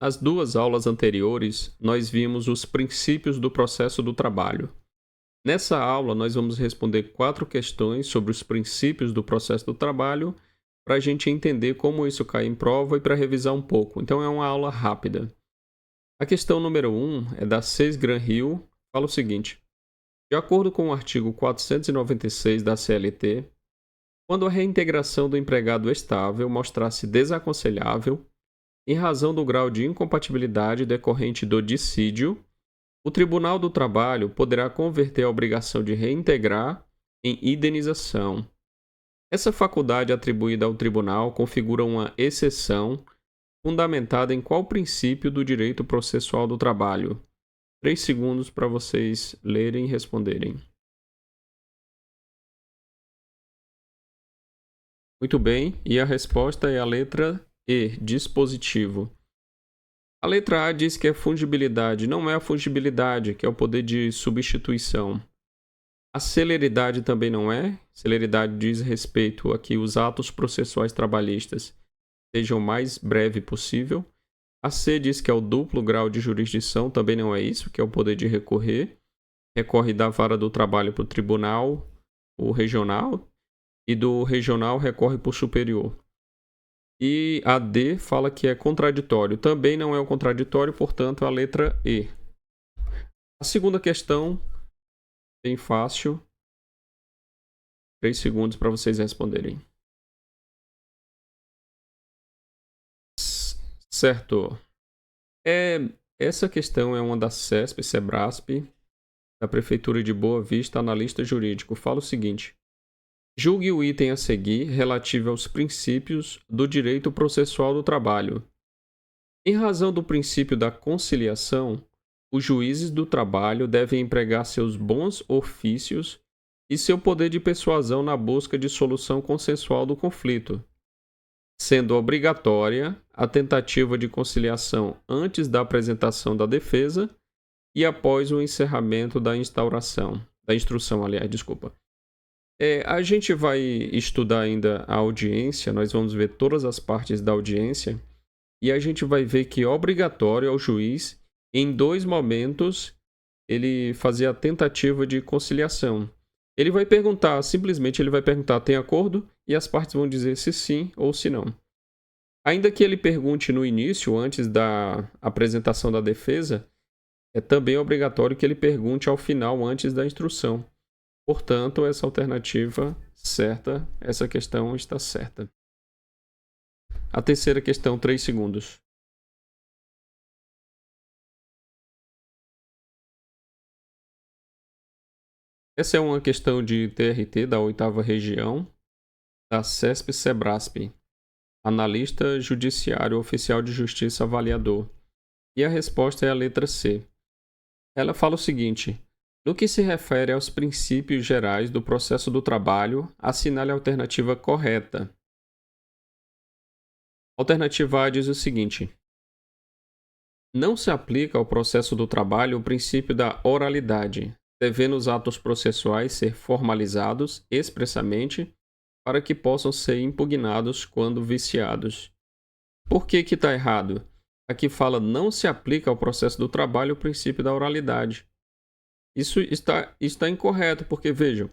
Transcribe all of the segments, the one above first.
Nas duas aulas anteriores, nós vimos os princípios do processo do trabalho. Nessa aula, nós vamos responder 4 questões sobre os princípios do processo do trabalho para a gente entender como isso cai em prova e para revisar um pouco. Então, é uma aula rápida. A questão número 1 é da 6 Gran Hill, fala o seguinte: de acordo com o artigo 496 da CLT, quando a reintegração do empregado estável mostrar-se desaconselhável, em razão do grau de incompatibilidade decorrente do dissídio, o Tribunal do Trabalho poderá converter a obrigação de reintegrar em indenização. Essa faculdade atribuída ao tribunal configura uma exceção fundamentada em qual princípio do direito processual do trabalho? 3 segundos para vocês lerem e responderem. Muito bem, e a resposta é a letra E, dispositivo. A letra A diz que é fungibilidade, não é a fungibilidade, que é o poder de substituição. A celeridade também não é. Celeridade diz respeito a que os atos processuais trabalhistas sejam o mais breve possível. A C diz que é o duplo grau de jurisdição, também não é isso, que é o poder de recorrer. Recorre da vara do trabalho para o tribunal, o regional, e do regional recorre para o superior. E a D fala que é contraditório. Também não é o contraditório, portanto, a letra E. A segunda questão, bem fácil. 3 segundos para vocês responderem. Certo. Essa questão é uma da CESP, Sebrasp, da Prefeitura de Boa Vista, analista jurídico. Fala o seguinte: julgue o item a seguir relativo aos princípios do direito processual do trabalho. Em razão do princípio da conciliação, os juízes do trabalho devem empregar seus bons ofícios e seu poder de persuasão na busca de solução consensual do conflito, sendo obrigatória a tentativa de conciliação antes da apresentação da defesa e após o encerramento da instrução. A gente vai estudar ainda a audiência, nós vamos ver todas as partes da audiência e a gente vai ver que é obrigatório ao juiz, em 2 momentos, ele fazer a tentativa de conciliação. Ele vai perguntar, simplesmente ele vai perguntar, tem acordo? E as partes vão dizer se sim ou se não. Ainda que ele pergunte no início, antes da apresentação da defesa, é também obrigatório que ele pergunte ao final, antes da instrução. Portanto, essa alternativa certa, essa questão está certa. A terceira questão, 3 segundos. Essa é uma questão de TRT da 8ª região, da CESP-Sebrasp, analista judiciário oficial de justiça avaliador. E a resposta é a letra C. Ela fala o seguinte: no que se refere aos princípios gerais do processo do trabalho, assinale a alternativa correta. Alternativa A diz o seguinte: não se aplica ao processo do trabalho o princípio da oralidade, devendo os atos processuais ser formalizados expressamente para que possam ser impugnados quando viciados. Por que está errado? Aqui fala não se aplica ao processo do trabalho o princípio da oralidade. Isso está incorreto, porque vejam,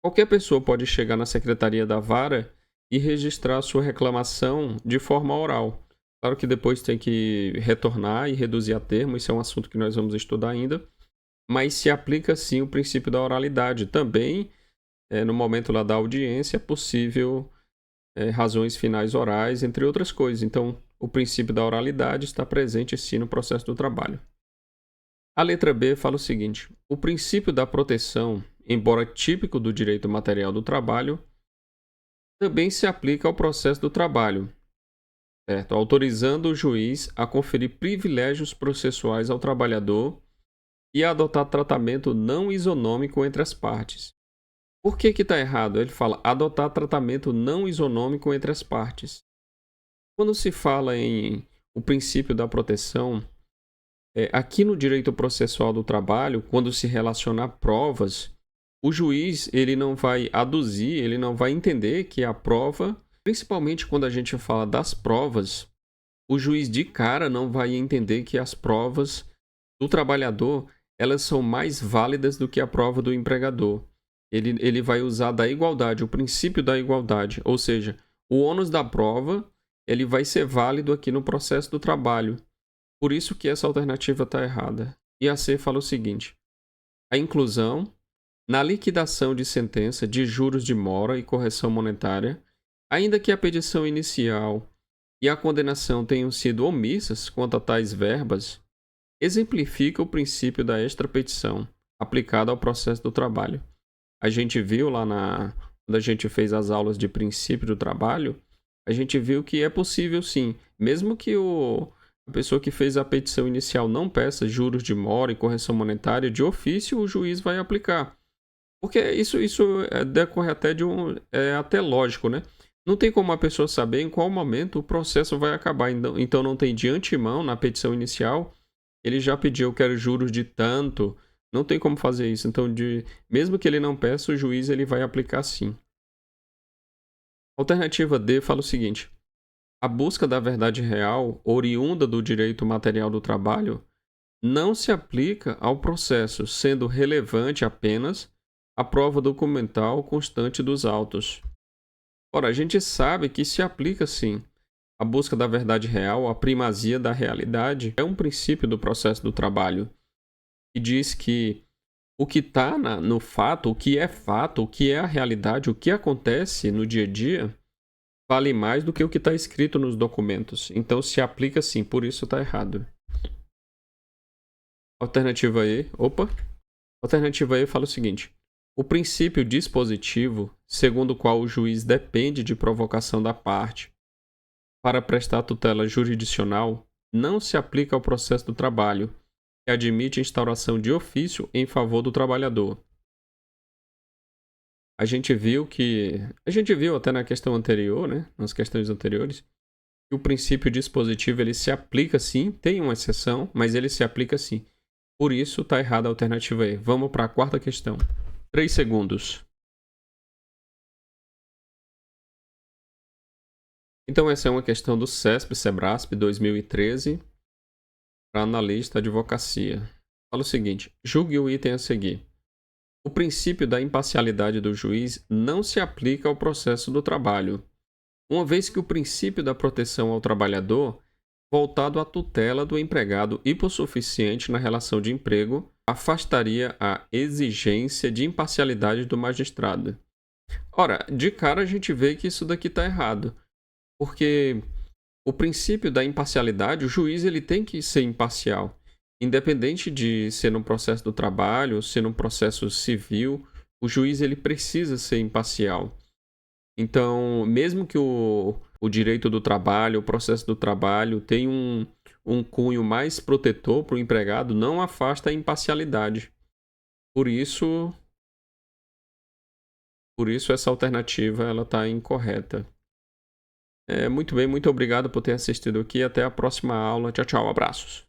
qualquer pessoa pode chegar na secretaria da vara e registrar sua reclamação de forma oral. Claro que depois tem que retornar e reduzir a termo, isso é um assunto que nós vamos estudar ainda, mas se aplica sim o princípio da oralidade. Também, no momento lá da audiência, é possível razões finais orais, entre outras coisas. Então, o princípio da oralidade está presente sim no processo do trabalho. A letra B fala o seguinte: o princípio da proteção, embora típico do direito material do trabalho, também se aplica ao processo do trabalho, certo? Autorizando o juiz a conferir privilégios processuais ao trabalhador e a adotar tratamento não isonômico entre as partes. Por que está errado? Ele fala adotar tratamento não isonômico entre as partes. Quando se fala em o princípio da proteção, aqui no direito processual do trabalho, quando se relaciona a provas, o juiz ele não vai aduzir, ele não vai entender que a prova, principalmente quando a gente fala das provas, o juiz de cara não vai entender que as provas do trabalhador, elas são mais válidas do que a prova do empregador. Ele vai usar da igualdade, o princípio da igualdade, ou seja, o ônus da prova, ele vai ser válido aqui no processo do trabalho. Por isso que essa alternativa está errada. E a C fala o seguinte: a inclusão na liquidação de sentença de juros de mora e correção monetária, ainda que a petição inicial e a condenação tenham sido omissas quanto a tais verbas, exemplifica o princípio da extrapetição aplicado ao processo do trabalho. A gente viu lá quando a gente fez as aulas de princípio do trabalho, a gente viu que é possível sim, mesmo que a pessoa que fez a petição inicial não peça juros de mora e correção monetária, de ofício o juiz vai aplicar. Porque isso decorre até é até lógico, né? Não tem como a pessoa saber em qual momento o processo vai acabar. Então não tem de antemão, na petição inicial, ele já pediu, eu quero juros de tanto. Não tem como fazer isso. Então, mesmo que ele não peça, o juiz ele vai aplicar sim. Alternativa D fala o seguinte: a busca da verdade real, oriunda do direito material do trabalho, não se aplica ao processo, sendo relevante apenas a prova documental constante dos autos. Ora, a gente sabe que se aplica sim. A busca da verdade real, a primazia da realidade, é um princípio do processo do trabalho, que diz que o que está no fato, o que é a realidade, o que acontece no dia a dia, vale mais do que o que está escrito nos documentos. Então se aplica sim, por isso está errado. Alternativa E fala o seguinte: o princípio dispositivo, segundo o qual o juiz depende de provocação da parte para prestar tutela jurisdicional, não se aplica ao processo do trabalho, que admite instauração de ofício em favor do trabalhador. A gente viu até na questão anterior, né, nas questões anteriores, que o princípio dispositivo ele se aplica sim, tem uma exceção, mas ele se aplica sim. Por isso está errada a alternativa E. Vamos para a quarta questão. 3 segundos. Então essa é uma questão do CESP-CEBRASP 2013 para analista de advocacia. Fala o seguinte: julgue o item a seguir. O princípio da imparcialidade do juiz não se aplica ao processo do trabalho, uma vez que o princípio da proteção ao trabalhador, voltado à tutela do empregado hipossuficiente na relação de emprego, afastaria a exigência de imparcialidade do magistrado. Ora, de cara a gente vê que isso daqui está errado, porque o princípio da imparcialidade, o juiz ele tem que ser imparcial. Independente de ser num processo do trabalho ou ser num processo civil, o juiz ele precisa ser imparcial. Então, mesmo que o direito do trabalho, o processo do trabalho tenha um cunho mais protetor para o empregado, não afasta a imparcialidade. Por isso essa alternativa ela está incorreta. Muito bem, muito obrigado por ter assistido aqui. Até a próxima aula. Tchau, tchau. Abraços.